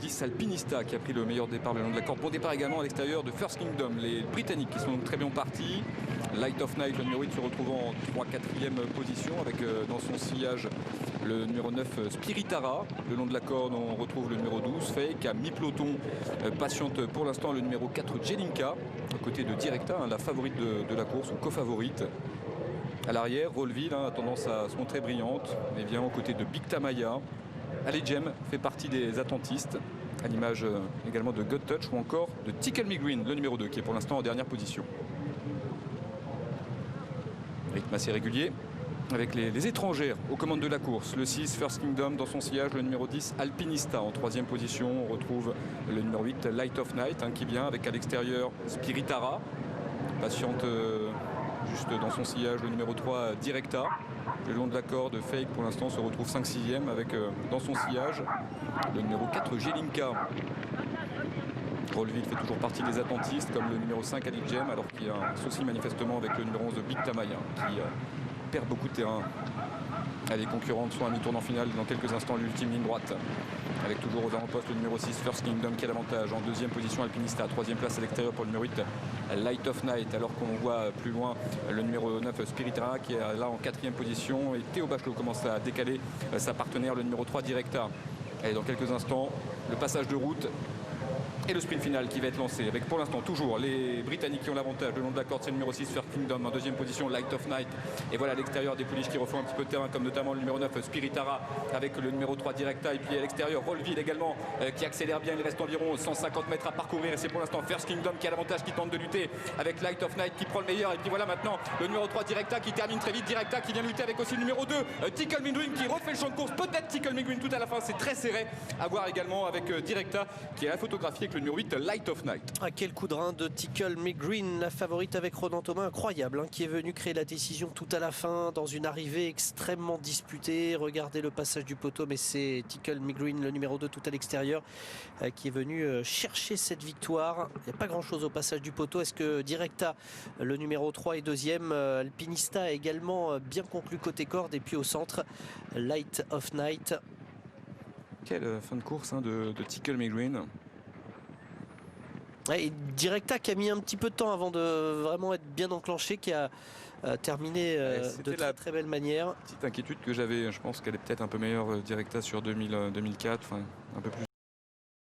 10 Alpinista qui a pris le meilleur départ le long de la corde. Bon départ également à l'extérieur de First Kingdom, les Britanniques qui sont donc très bien partis. Light of Night, le numéro 8, se retrouvant en 3-4e position avec dans son sillage le numéro 9 Spiritara. Le long de la corde, on retrouve le numéro 12 Fake. À mi-peloton, patiente pour l'instant le numéro 4 Jelinka, à côté de Directa, la favorite de la course, ou co-favorite. À l'arrière, Rollville a tendance à se montrer brillante, et vient aux côtés de Big Tamaya. Ali Jem fait partie des attentistes, à l'image également de God Touch ou encore de Tickle Me Green, le numéro 2, qui est pour l'instant en dernière position. Rythme assez régulier avec les étrangères aux commandes de la course. Le 6 First Kingdom dans son sillage, le numéro 10 Alpinista en 3e position. On retrouve le numéro 8 Light of Night qui vient avec à l'extérieur Spiritara, patiente juste dans son sillage le numéro 3 Directa. Le long de la corde, Fake pour l'instant se retrouve 5-6e avec dans son sillage le numéro 4 Jelinka. Rollville fait toujours partie des attentistes comme le numéro 5 Ali Jem, alors qu'il y a un souci manifestement avec le numéro 11 de Big Tamaya qui perd beaucoup de terrain. Les concurrentes sont à mi-tournant final dans quelques instants, l'ultime ligne droite avec toujours aux avant-postes le numéro 6 First Kingdom qui a l'avantage. En 2e position Alpinista, 3e place à l'extérieur pour le numéro 8 Light of Night, alors qu'on voit plus loin le numéro 9 Spiritara qui est là en 4e position, et Théo Bachelot commence à décaler sa partenaire le numéro 3 Directa. Et dans quelques instants le passage de route et le sprint final qui va être lancé avec pour l'instant toujours les Britanniques qui ont l'avantage. Le long de la corde, c'est le numéro 6 First Kingdom, en 2e position Light of Night, et voilà à l'extérieur des pouliches qui refont un petit peu de terrain comme notamment le numéro 9 Spiritara avec le numéro 3 Directa, et puis à l'extérieur Rollville également qui accélère bien. Il reste environ 150 mètres à parcourir et c'est pour l'instant First Kingdom qui a l'avantage, qui tente de lutter avec Light of Night qui prend le meilleur, et puis voilà maintenant le numéro 3 Directa qui termine très vite. Directa qui vient lutter avec aussi le numéro 2 Tickle Me Green qui refait le champ de course, peut-être Tickle Me Green tout à la fin, c'est très serré à voir également avec Directa qui est à la photographie avec le numéro 8 Light of Night. Quel coup de rein de Tickle Me Green, la favorite avec Ronan Thomas, incroyable, qui est venu créer la décision tout à la fin dans une arrivée extrêmement disputée. Regardez le passage du poteau, mais c'est Tickle Me Green, le numéro 2 tout à l'extérieur, qui est venu chercher cette victoire. Il n'y a pas grand chose au passage du poteau. Est-ce que Directa, le numéro 3 est 2e, Alpinista a également bien conclu côté corde, et puis au centre Light of Night. Quelle fin de course de Tickle Me Green. Et Directa qui a mis un petit peu de temps avant de vraiment être bien enclenché, qui a terminé de très belle manière. Petite inquiétude que j'avais, je pense qu'elle est peut-être un peu meilleure Directa sur 2004, enfin un peu plus